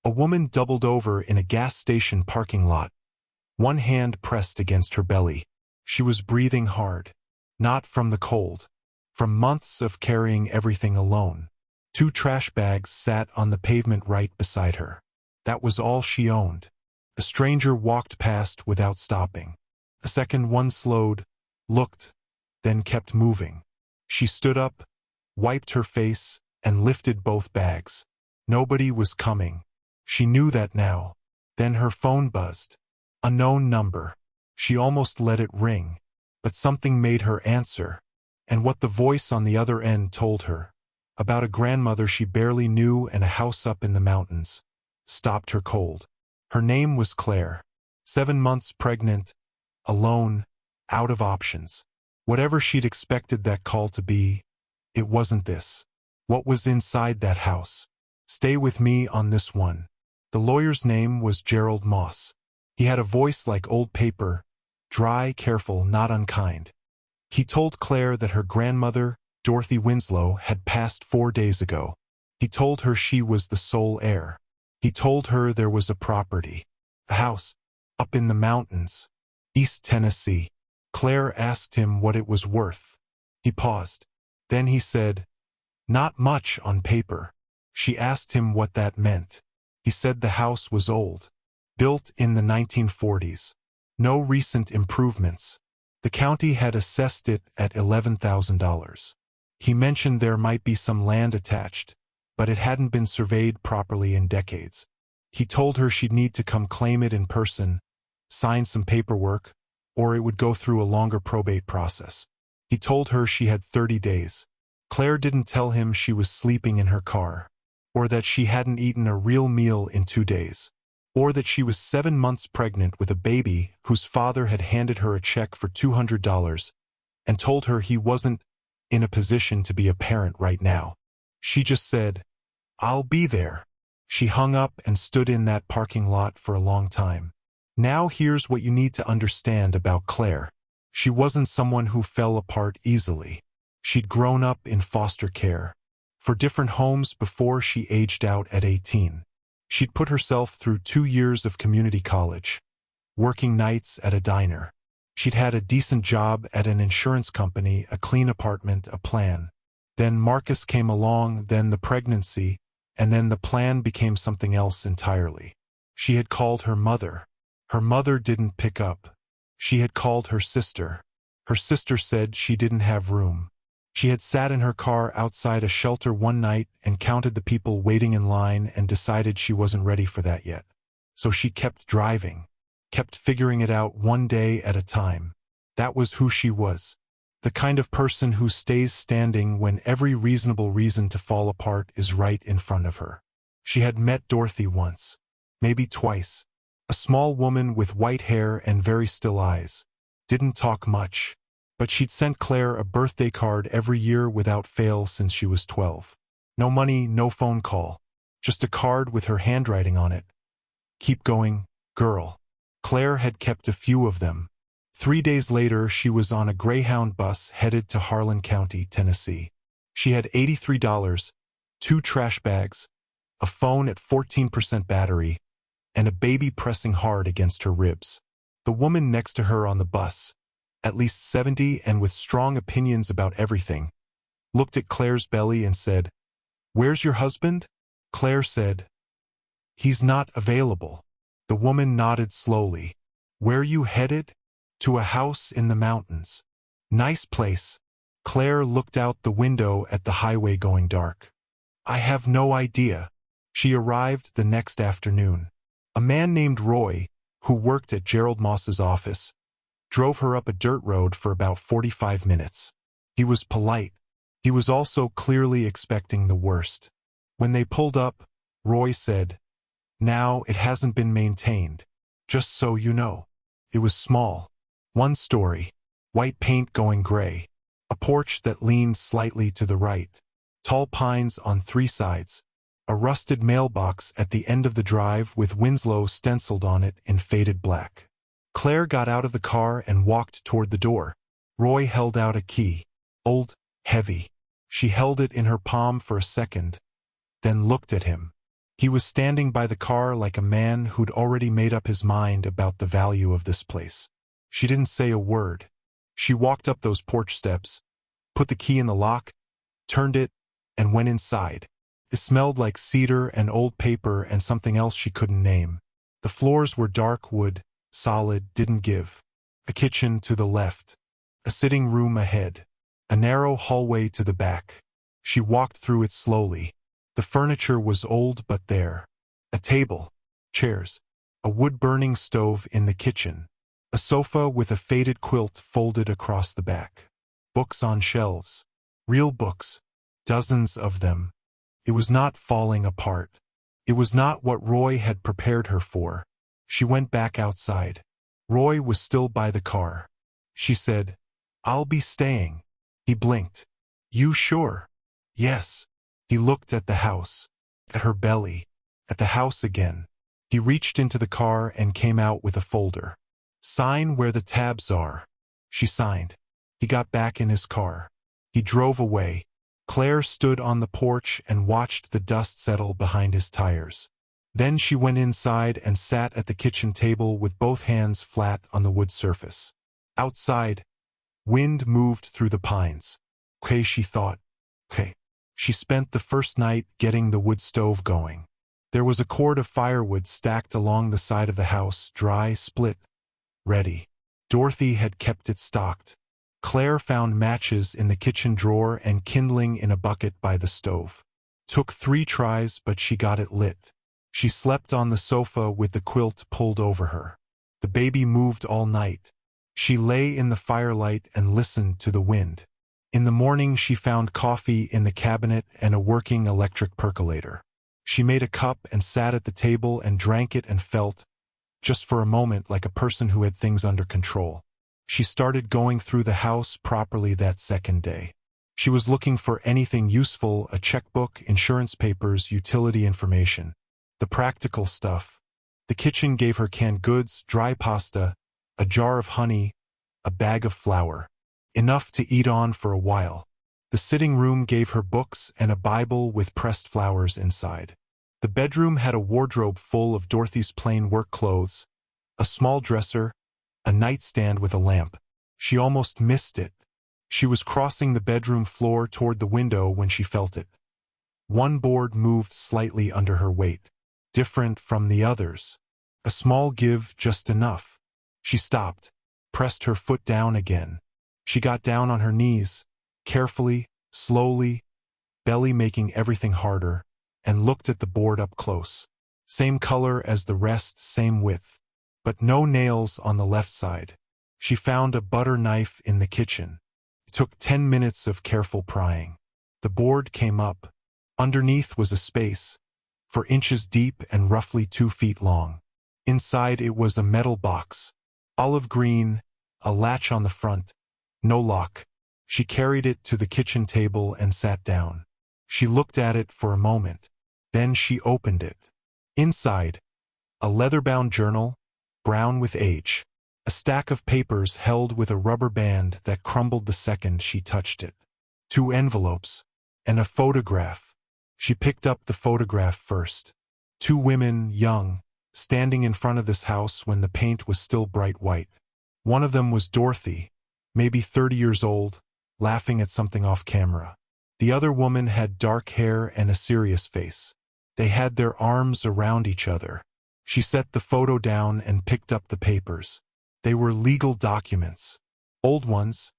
A woman doubled over in a gas station parking lot, one hand pressed against her belly. She was breathing hard. Not from the cold. From months of carrying everything alone. 2 trash bags sat on the pavement right beside her. That was all she owned. A stranger walked past without stopping. A second one slowed, looked, then kept moving. She stood up, wiped her face, and lifted both bags. Nobody was coming. She knew that now. Then her phone buzzed. A known number. She almost let it ring. But something made her answer. And what the voice on the other end told her, about a grandmother she barely knew and a house up in the mountains, stopped her cold. Her name was Claire. 7 months pregnant, alone, out of options. Whatever she'd expected that call to be, it wasn't this. What was inside that house? Stay with me on this one. The lawyer's name was Gerald Moss. He had a voice like old paper, dry, careful, not unkind. He told Claire that her grandmother, Dorothy Winslow, had passed 4 days ago. He told her she was the sole heir. He told her there was a property, a house, up in the mountains, East Tennessee. Claire asked him what it was worth. He paused. Then he said, "Not much on paper." She asked him what that meant. He said the house was old, built in the 1940s. No recent improvements. The county had assessed it at $11,000. He mentioned there might be some land attached, but it hadn't been surveyed properly in decades. He told her she'd need to come claim it in person, sign some paperwork, or it would go through a longer probate process. He told her she had 30 days. Claire didn't tell him she was sleeping in her car, or that she hadn't eaten a real meal in 2 days, or that she was 7 months pregnant with a baby whose father had handed her a check for $200 and told her he wasn't in a position to be a parent right now. She just said, "I'll be there." She hung up and stood in that parking lot for a long time. Now here's what you need to understand about Claire. She wasn't someone who fell apart easily. She'd grown up in foster care for different homes before she aged out at 18. She'd put herself through 2 years of community college, working nights at a diner. She'd had a decent job at an insurance company, a clean apartment, a plan. Then Marcus came along, then the pregnancy, and then the plan became something else entirely. She had called her mother. Her mother didn't pick up. She had called her sister. Her sister said she didn't have room. She had sat in her car outside a shelter one night and counted the people waiting in line and decided she wasn't ready for that yet. So she kept driving, kept figuring it out one day at a time. That was who she was. The kind of person who stays standing when every reasonable reason to fall apart is right in front of her. She had met Dorothy once, maybe twice. A small woman with white hair and very still eyes. Didn't talk much, but she'd sent Claire a birthday card every year without fail since she was 12. No money, no phone call. Just a card with her handwriting on it. "Keep going, girl." Claire had kept a few of them. 3 days later, she was on a Greyhound bus headed to Harlan County, Tennessee. She had $83, 2 trash bags, a phone at 14% battery, and a baby pressing hard against her ribs. The woman next to her on the bus, at least 70 and with strong opinions about everything, looked at Claire's belly and said, "Where's your husband?" Claire said, "He's not available." The woman nodded slowly. "Where you headed?" "To a house in the mountains." "Nice place." Claire looked out the window at the highway going dark. "I have no idea." She arrived the next afternoon. A man named Roy, who worked at Gerald Moss's office, drove her up a dirt road for about 45 minutes. He was polite. He was also clearly expecting the worst. When they pulled up, Roy said, "Now it hasn't been maintained, just so you know." It was small. 1 story. White paint going gray. A porch that leaned slightly to the right. Tall pines on 3 sides. A rusted mailbox at the end of the drive with Winslow stenciled on it in faded black. Claire got out of the car and walked toward the door. Roy held out a key. Old, heavy. She held it in her palm for a second, then looked at him. He was standing by the car like a man who'd already made up his mind about the value of this place. She didn't say a word. She walked up those porch steps, put the key in the lock, turned it, and went inside. It smelled like cedar and old paper and something else she couldn't name. The floors were dark wood, solid, didn't give. A kitchen to the left. A sitting room ahead. A narrow hallway to the back. She walked through it slowly. The furniture was old but there. A table, chairs, a wood-burning stove in the kitchen, a sofa with a faded quilt folded across the back. Books on shelves. Real books. Dozens of them. It was not falling apart. It was not what Roy had prepared her for. She went back outside. Roy was still by the car. She said, "I'll be staying." He blinked. "You sure?" "Yes." He looked at the house, at her belly, at the house again. He reached into the car and came out with a folder. "Sign where the tabs are." She signed. He got back in his car. He drove away. Claire stood on the porch and watched the dust settle behind his tires. Then she went inside and sat at the kitchen table with both hands flat on the wood surface. Outside, wind moved through the pines. Okay, she thought. Okay. She spent the first night getting the wood stove going. There was a cord of firewood stacked along the side of the house, dry, split, ready. Dorothy had kept it stocked. Claire found matches in the kitchen drawer and kindling in a bucket by the stove. Took 3 tries, but she got it lit. She slept on the sofa with the quilt pulled over her. The baby moved all night. She lay in the firelight and listened to the wind. In the morning she found coffee in the cabinet and a working electric percolator. She made a cup and sat at the table and drank it and felt, just for a moment, like a person who had things under control. She started going through the house properly that second day. She was looking for anything useful, a checkbook, insurance papers, utility information. The practical stuff. The kitchen gave her canned goods, dry pasta, a jar of honey, a bag of flour. Enough to eat on for a while. The sitting room gave her books and a Bible with pressed flowers inside. The bedroom had a wardrobe full of Dorothy's plain work clothes, a small dresser, a nightstand with a lamp. She almost missed it. She was crossing the bedroom floor toward the window when she felt it. One board moved slightly under her weight, different from the others. A small give, just enough. She stopped, pressed her foot down again. She got down on her knees, carefully, slowly, belly making everything harder, and looked at the board up close. Same color as the rest, same width. But no nails on the left side. She found a butter knife in the kitchen. It took 10 minutes of careful prying. The board came up. Underneath was a space, 4 inches deep and roughly 2 feet long. Inside it was a metal box, olive green, a latch on the front. No lock. She carried it to the kitchen table and sat down. She looked at it for a moment. Then she opened it. Inside, a leather-bound journal, brown with age. A stack of papers held with a rubber band that crumbled the second she touched it. 2 envelopes. And a photograph. She picked up the photograph first. 2 women, young, standing in front of this house when the paint was still bright white. One of them was Dorothy, maybe 30 years old, laughing at something off camera. The other woman had dark hair and a serious face. They had their arms around each other. She set the photo down and picked up the papers. They were legal documents. Old ones,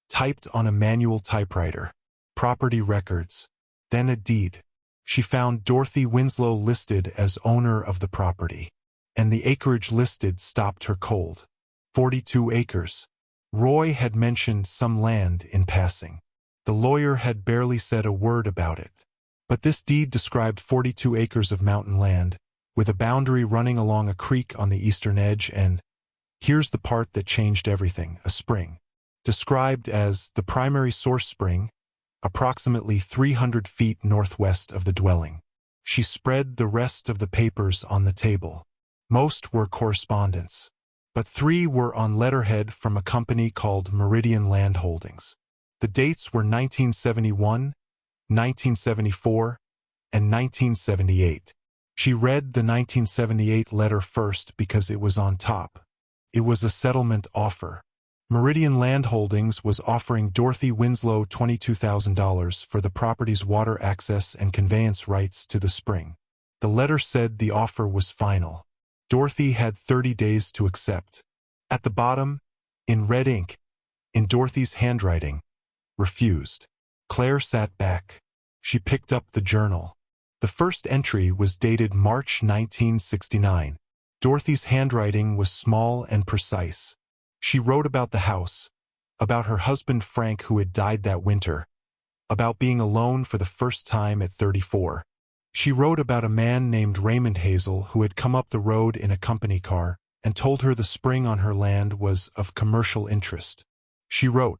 typed on a manual typewriter. Property records. Then a deed. She found Dorothy Winslow listed as owner of the property. And the acreage listed stopped her cold. 42 acres. Roy had mentioned some land in passing. The lawyer had barely said a word about it. But this deed described 42 acres of mountain land, with a boundary running along a creek on the eastern edge and, here's the part that changed everything, a spring. Described as the primary source spring, approximately 300 feet northwest of the dwelling. She spread the rest of the papers on the table. Most were correspondence, but 3 were on letterhead from a company called Meridian Land Holdings. The dates were 1971, 1974, and 1978. She read the 1978 letter first because it was on top. It was a settlement offer. Meridian Land Holdings was offering Dorothy Winslow $22,000 for the property's water access and conveyance rights to the spring. The letter said the offer was final. Dorothy had 30 days to accept. At the bottom, in red ink, in Dorothy's handwriting, refused. Claire sat back. She picked up the journal. The first entry was dated March 1969. Dorothy's handwriting was small and precise. She wrote about the house, about her husband Frank who had died that winter, about being alone for the first time at 34. She wrote about a man named Raymond Hazel who had come up the road in a company car and told her the spring on her land was of commercial interest. She wrote,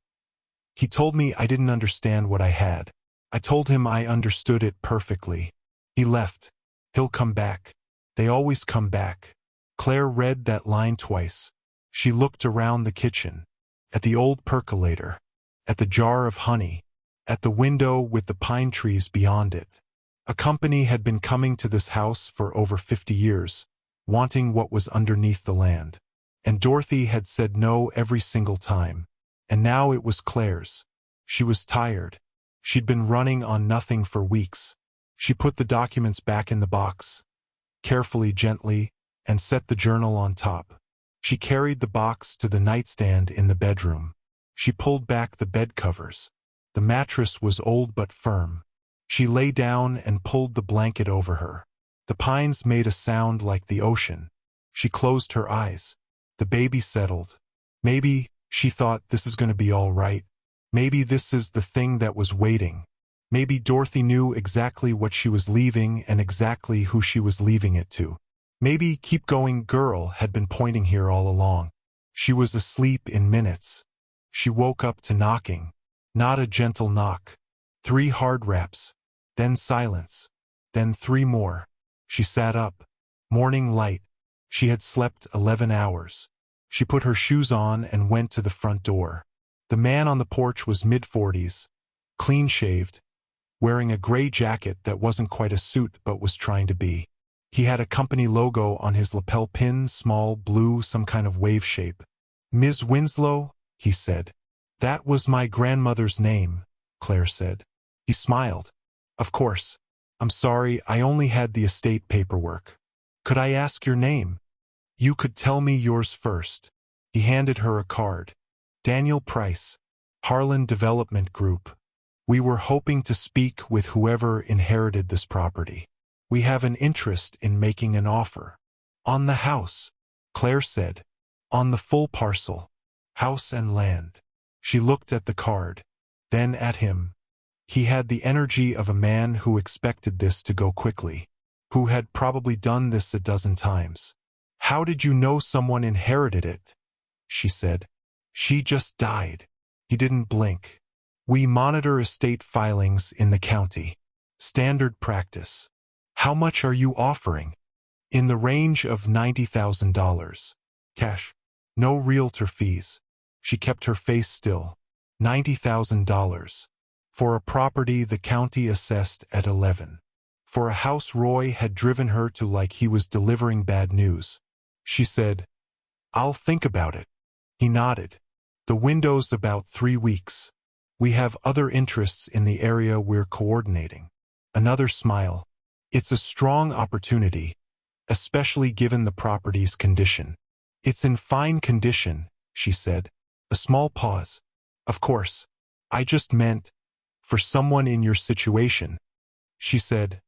"He told me I didn't understand what I had. I told him I understood it perfectly. He left. He'll come back. They always come back." Claire read that line twice. She looked around the kitchen, at the old percolator, at the jar of honey, at the window with the pine trees beyond it. A company had been coming to this house for over 50 years, wanting what was underneath the land. And Dorothy had said no every single time. And now it was Claire's. She was tired. She'd been running on nothing for weeks. She put the documents back in the box, carefully, gently, and set the journal on top. She carried the box to the nightstand in the bedroom. She pulled back the bed covers. The mattress was old but firm. She lay down and pulled the blanket over her. The pines made a sound like the ocean. She closed her eyes. The baby settled. Maybe, she thought, this is going to be all right. Maybe this is the thing that was waiting. Maybe Dorothy knew exactly what she was leaving and exactly who she was leaving it to. Maybe Keep Going Girl had been pointing here all along. She was asleep in minutes. She woke up to knocking. Not a gentle knock. 3 hard raps. Then silence. Then 3 more. She sat up. Morning light. She had slept 11 hours. She put her shoes on and went to the front door. The man on the porch was mid-40s, clean-shaved, wearing a gray jacket that wasn't quite a suit but was trying to be. He had a company logo on his lapel pin, small, blue, some kind of wave shape. "Ms. Winslow," he said. "That was my grandmother's name," Claire said. He smiled. "Of course. I'm sorry, I only had the estate paperwork. Could I ask your name?" "You could tell me yours first." He handed her a card. "Daniel Price, Harlan Development Group. We were hoping to speak with whoever inherited this property. We have an interest in making an offer." "On the house," Claire said. "On the full parcel, house and land." She looked at the card, then at him. He had the energy of a man who expected this to go quickly, who had probably done this a dozen times. "How did you know someone inherited it?" she said. "She just died." He didn't blink. "We monitor estate filings in the county. Standard practice." "How much are you offering?" "In the range of $90,000. Cash. No realtor fees." She kept her face still. $90,000. For a property the county assessed at 11. For a house Roy had driven her to like he was delivering bad news. She said, "I'll think about it." He nodded. "The window's about 3 weeks. We have other interests in the area we're coordinating." Another smile. "It's a strong opportunity, especially given the property's condition." "It's in fine condition," she said. A small pause. "Of course. I just meant, for someone in your situation." She said,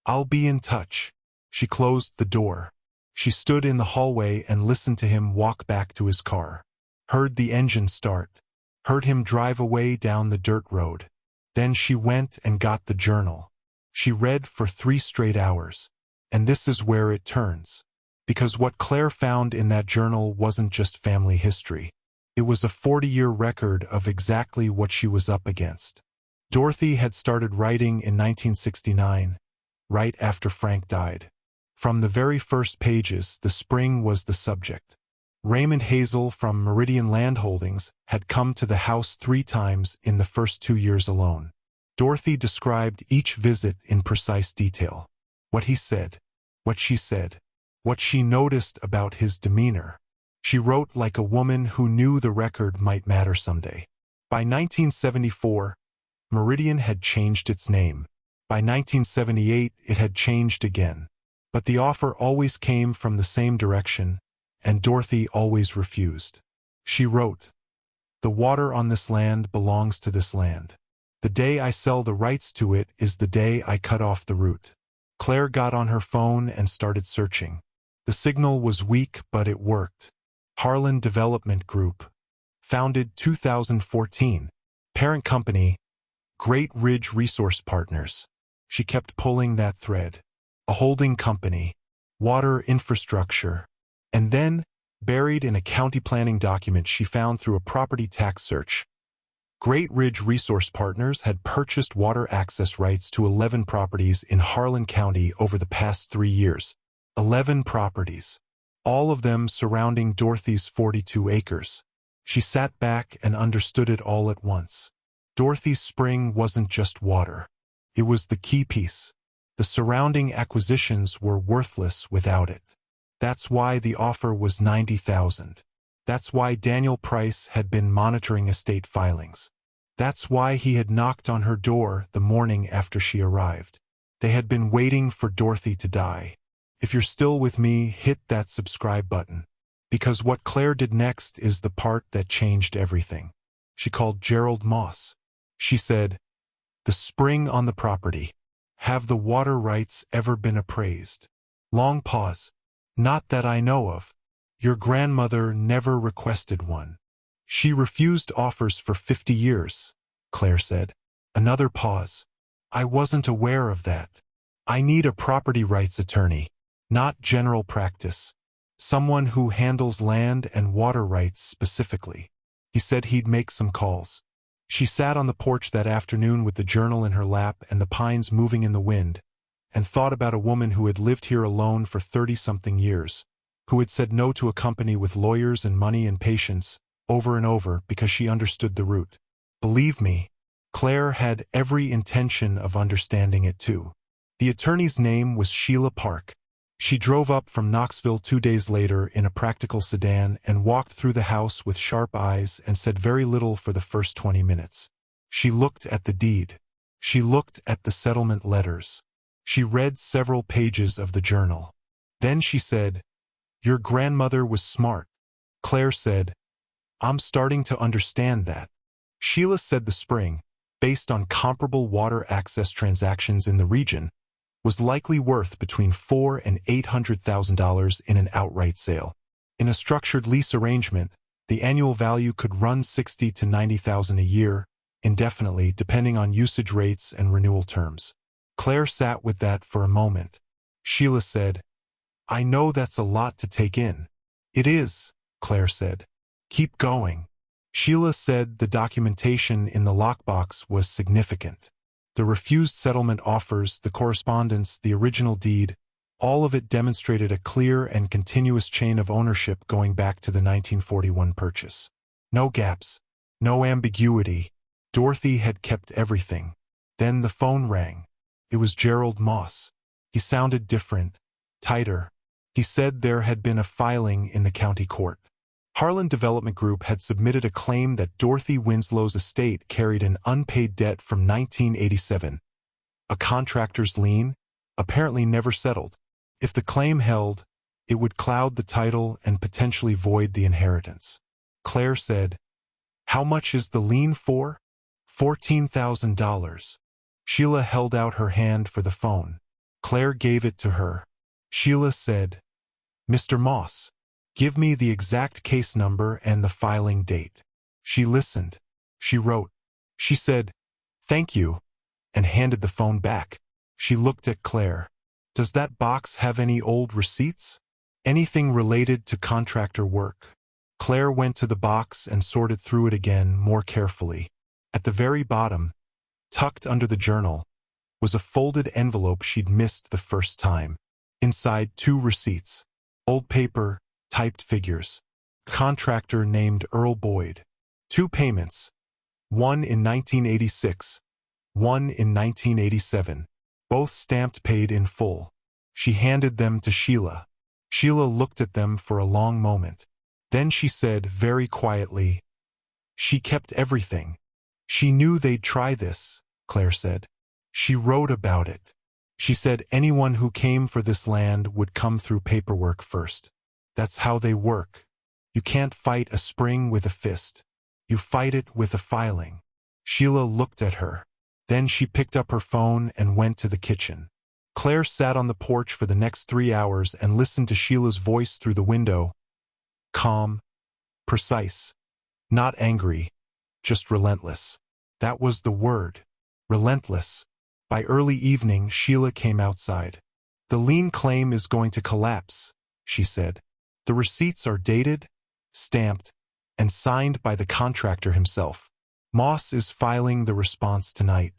"I'll be in touch." She closed the door. She stood in the hallway and listened to him walk back to his car. Heard the engine start. Heard him drive away down the dirt road. Then she went and got the journal. She read for 3 straight hours. And this is where it turns. Because what Claire found in that journal wasn't just family history. It was a 40-year record of exactly what she was up against. Dorothy had started writing in 1969, right after Frank died. From the very first pages, the spring was the subject. Raymond Hazel from Meridian Land Holdings had come to the house 3 times in the first 2 years alone. Dorothy described each visit in precise detail. What he said, what she said, what she noticed about his demeanor. She wrote like a woman who knew the record might matter someday. By 1974, Meridian had changed its name. By 1978, it had changed again. But the offer always came from the same direction, and Dorothy always refused. She wrote, "The water on this land belongs to this land. The day I sell the rights to it is the day I cut off the root." Claire got on her phone and started searching. The signal was weak, but it worked. Harlan Development Group. Founded 2014. Parent company, Great Ridge Resource Partners. She kept pulling that thread. A holding company, water infrastructure. And then, buried in a county planning document she found through a property tax search, Great Ridge Resource Partners had purchased water access rights to 11 properties in Harlan County over the past 3 years. 11 properties. All of them surrounding Dorothy's 42 acres. She sat back and understood it all at once. Dorothy's spring wasn't just water. It was the key piece. The surrounding acquisitions were worthless without it. That's why the offer was $90,000. That's why Daniel Price had been monitoring estate filings. That's why he had knocked on her door the morning after she arrived. They had been waiting for Dorothy to die. If you're still with me, hit that subscribe button. Because what Claire did next is the part that changed everything. She called Gerald Moss. She said, "The spring on the property. Have the water rights ever been appraised?" Long pause. "Not that I know of. Your grandmother never requested one. She refused offers for 50 years, Claire said. Another pause. "I wasn't aware of that. I need a property rights attorney, not general practice. Someone who handles land and water rights specifically." He said he'd make some calls. She sat on the porch that afternoon with the journal in her lap and the pines moving in the wind, and thought about a woman who had lived here alone for 30-something years, who had said no to a company with lawyers and money and patience, over and over because she understood the root. Believe me, Claire had every intention of understanding it too. The attorney's name was Sheila Park. She drove up from Knoxville 2 days later in a practical sedan and walked through the house with sharp eyes and said very little for the first 20 minutes. She looked at the deed. She looked at the settlement letters. She read several pages of the journal. Then she said, "Your grandmother was smart." Claire said, "I'm starting to understand that." Sheila said the spring, based on comparable water access transactions in the region, was likely worth between $400,000 and $800,000 in an outright sale. In a structured lease arrangement, the annual value could run $60,000 to $90,000 a year, indefinitely depending on usage rates and renewal terms. Claire sat with that for a moment. Sheila said, "I know that's a lot to take in." "It is," Claire said. "Keep going." Sheila said the documentation in the lockbox was significant. The refused settlement offers, the correspondence, the original deed, all of it demonstrated a clear and continuous chain of ownership going back to the 1941 purchase. No gaps, no ambiguity. Dorothy had kept everything. Then the phone rang. It was Gerald Moss. He sounded different, tighter. He said there had been a filing in the county court. Harlan Development Group had submitted a claim that Dorothy Winslow's estate carried an unpaid debt from 1987. A contractor's lien, apparently never settled. If the claim held, it would cloud the title and potentially void the inheritance. Claire said, "How much is the lien for?" $14,000. Sheila held out her hand for the phone. Claire gave it to her. Sheila said, "Mr. Moss, give me the exact case number and the filing date." She listened. She wrote. She said, "Thank you," and handed the phone back. She looked at Claire. "Does that box have any old receipts? Anything related to contractor work?" Claire went to the box and sorted through it again more carefully. At the very bottom, tucked under the journal, was a folded envelope she'd missed the first time. Inside, 2 receipts. Old paper, typed figures. Contractor named Earl Boyd. 2 payments. One in 1986. One in 1987. Both stamped paid in full. She handed them to Sheila. Sheila looked at them for a long moment. Then she said very quietly, "She kept everything. She knew they'd try this," Claire said. "She wrote about it. She said anyone who came for this land would come through paperwork first. That's how they work. You can't fight a spring with a fist. You fight it with a filing." Sheila looked at her. Then she picked up her phone and went to the kitchen. Claire sat on the porch for the next 3 hours and listened to Sheila's voice through the window. Calm, precise, not angry, just relentless. That was the word. Relentless. By early evening, Sheila came outside. "The lien claim is going to collapse," she said. "The receipts are dated, stamped, and signed by the contractor himself. Moss is filing the response tonight.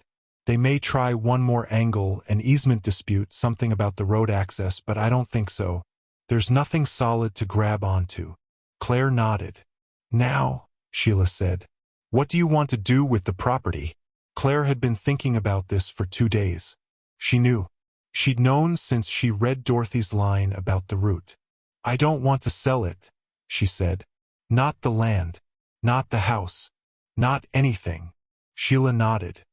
They may try one more angle, an easement dispute, something about the road access, but I don't think so. There's nothing solid to grab onto." Claire nodded. "Now," Sheila said, "what do you want to do with the property?" Claire had been thinking about this for 2 days. She knew. She'd known since she read Dorothy's line about the route. "I don't want to sell it," she said. "Not the land. Not the house. Not anything." Sheila nodded.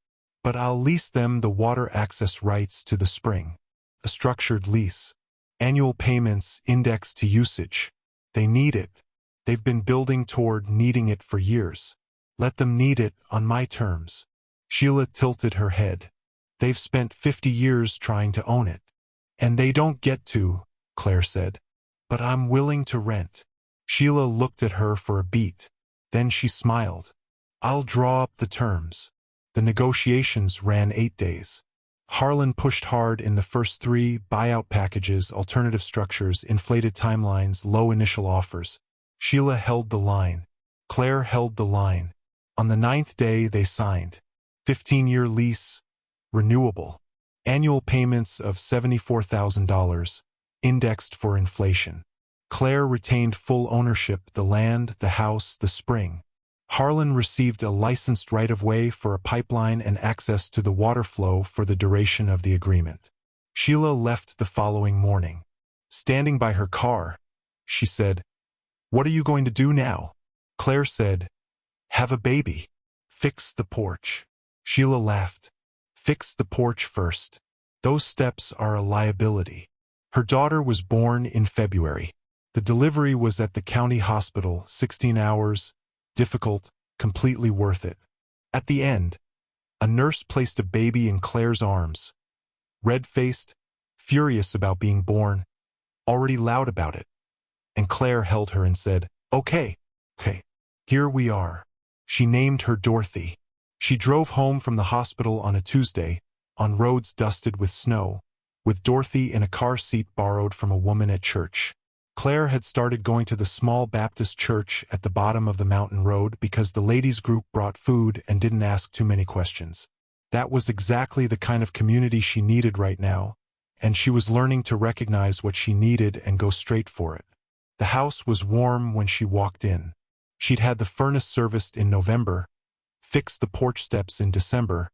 "But I'll lease them the water access rights to the spring. A structured lease. Annual payments indexed to usage. They need it. They've been building toward needing it for years. Let them need it on my terms." Sheila tilted her head. "They've spent 50 years trying to own it. And they don't get to," Claire said. "But I'm willing to rent." Sheila looked at her for a beat. Then she smiled. "I'll draw up the terms." The negotiations ran 8 days. Harlan pushed hard in the first 3: buyout packages, alternative structures, inflated timelines, low initial offers. Sheila held the line. Claire held the line. On the 9th day they signed. 15-year lease, renewable. Annual payments of $74,000, indexed for inflation. Claire retained full ownership, the land, the house, the spring. Harlan received a licensed right-of-way for a pipeline and access to the water flow for the duration of the agreement. Sheila left the following morning. Standing by her car, she said, "What are you going to do now?" Claire said, "Have a baby. Fix the porch." Sheila laughed. "Fix the porch first. Those steps are a liability." Her daughter was born in February. The delivery was at the county hospital, 16 hours, difficult, completely worth it. At the end, a nurse placed a baby in Claire's arms. Red-faced, furious about being born, already loud about it. And Claire held her and said, Okay, here we are." She named her Dorothy. She drove home from the hospital on a Tuesday, on roads dusted with snow, with Dorothy in a car seat borrowed from a woman at church. Claire had started going to the small Baptist church at the bottom of the mountain road because the ladies' group brought food and didn't ask too many questions. That was exactly the kind of community she needed right now, and she was learning to recognize what she needed and go straight for it. The house was warm when she walked in. She'd had the furnace serviced in November, fixed the porch steps in December,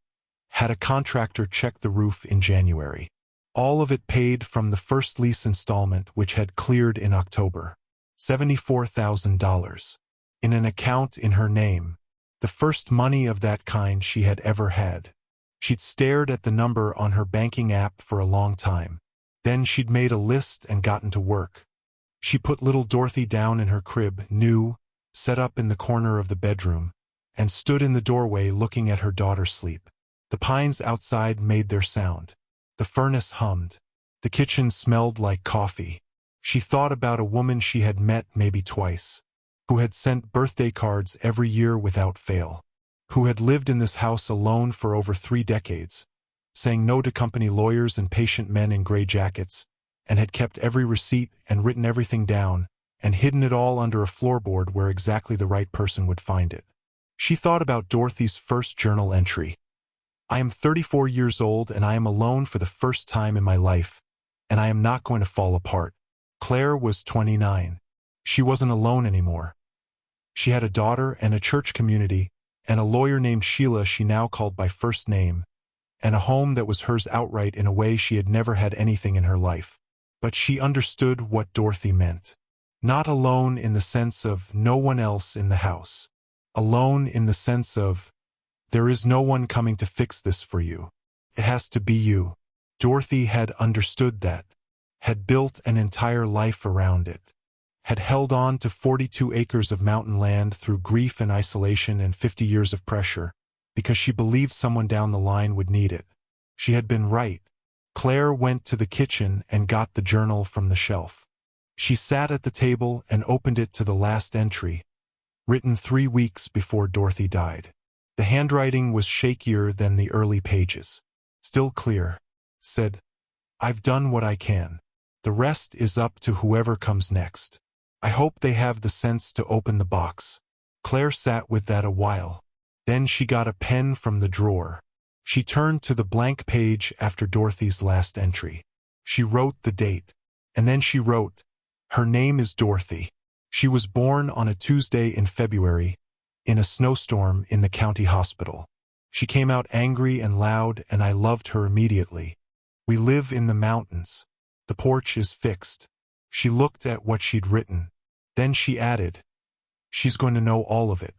had a contractor check the roof in January. All of it paid from the first lease installment, which had cleared in October. $74,000. In an account in her name. The first money of that kind she had ever had. She'd stared at the number on her banking app for a long time. Then she'd made a list and gotten to work. She put little Dorothy down in her crib, new, set up in the corner of the bedroom, and stood in the doorway looking at her daughter sleep. The pines outside made their sound. The furnace hummed. The kitchen smelled like coffee. She thought about a woman she had met maybe twice, who had sent birthday cards every year without fail, who had lived in this house alone for over 3 decades, saying no to company lawyers and patient men in gray jackets, and had kept every receipt and written everything down, and hidden it all under a floorboard where exactly the right person would find it. She thought about Dorothy's first journal entry. "I am 34 years old and I am alone for the first time in my life, and I am not going to fall apart." Claire was 29. She wasn't alone anymore. She had a daughter and a church community, and a lawyer named Sheila she now called by first name, and a home that was hers outright in a way she had never had anything in her life. But she understood what Dorothy meant. Not alone in the sense of no one else in the house. Alone in the sense of, there is no one coming to fix this for you. It has to be you. Dorothy had understood that, had built an entire life around it, had held on to 42 acres of mountain land through grief and isolation and 50 years of pressure, because she believed someone down the line would need it. She had been right. Claire went to the kitchen and got the journal from the shelf. She sat at the table and opened it to the last entry, written 3 weeks before Dorothy died. The handwriting was shakier than the early pages. Still clear. Said, "I've done what I can. The rest is up to whoever comes next. I hope they have the sense to open the box." Claire sat with that a while. Then she got a pen from the drawer. She turned to the blank page after Dorothy's last entry. She wrote the date. And then she wrote, "Her name is Dorothy. She was born on a Tuesday in February, in a snowstorm in the county hospital. She came out angry and loud, and I loved her immediately. We live in the mountains. The porch is fixed." She looked at what she'd written. Then she added, "She's going to know all of it.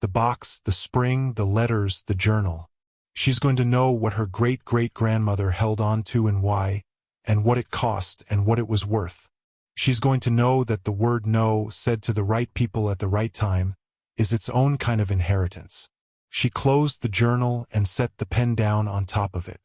The box, the spring, the letters, the journal. She's going to know what her great-great-grandmother held on to and why, and what it cost and what it was worth. She's going to know that the word no, said to the right people at the right time, is its own kind of inheritance." She closed the journal and set the pen down on top of it.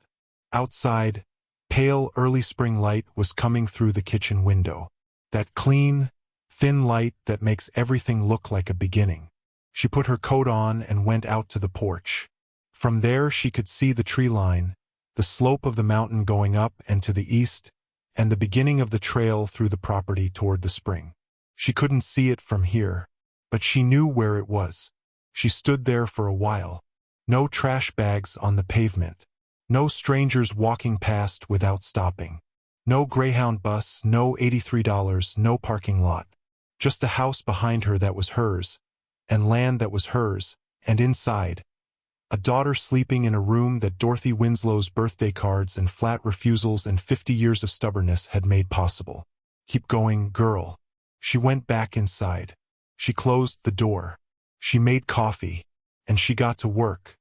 Outside, pale early spring light was coming through the kitchen window. That clean, thin light that makes everything look like a beginning. She put her coat on and went out to the porch. From there she could see the tree line, the slope of the mountain going up and to the east, and the beginning of the trail through the property toward the spring. She couldn't see it from here, but she knew where it was. She stood there for a while. No trash bags on the pavement. No strangers walking past without stopping. No Greyhound bus, no $83, no parking lot. Just a house behind her that was hers, and land that was hers, and inside, a daughter sleeping in a room that Dorothy Winslow's birthday cards and flat refusals and 50 years of stubbornness had made possible. "Keep going, girl." She went back inside. She closed the door. She made coffee, and she got to work.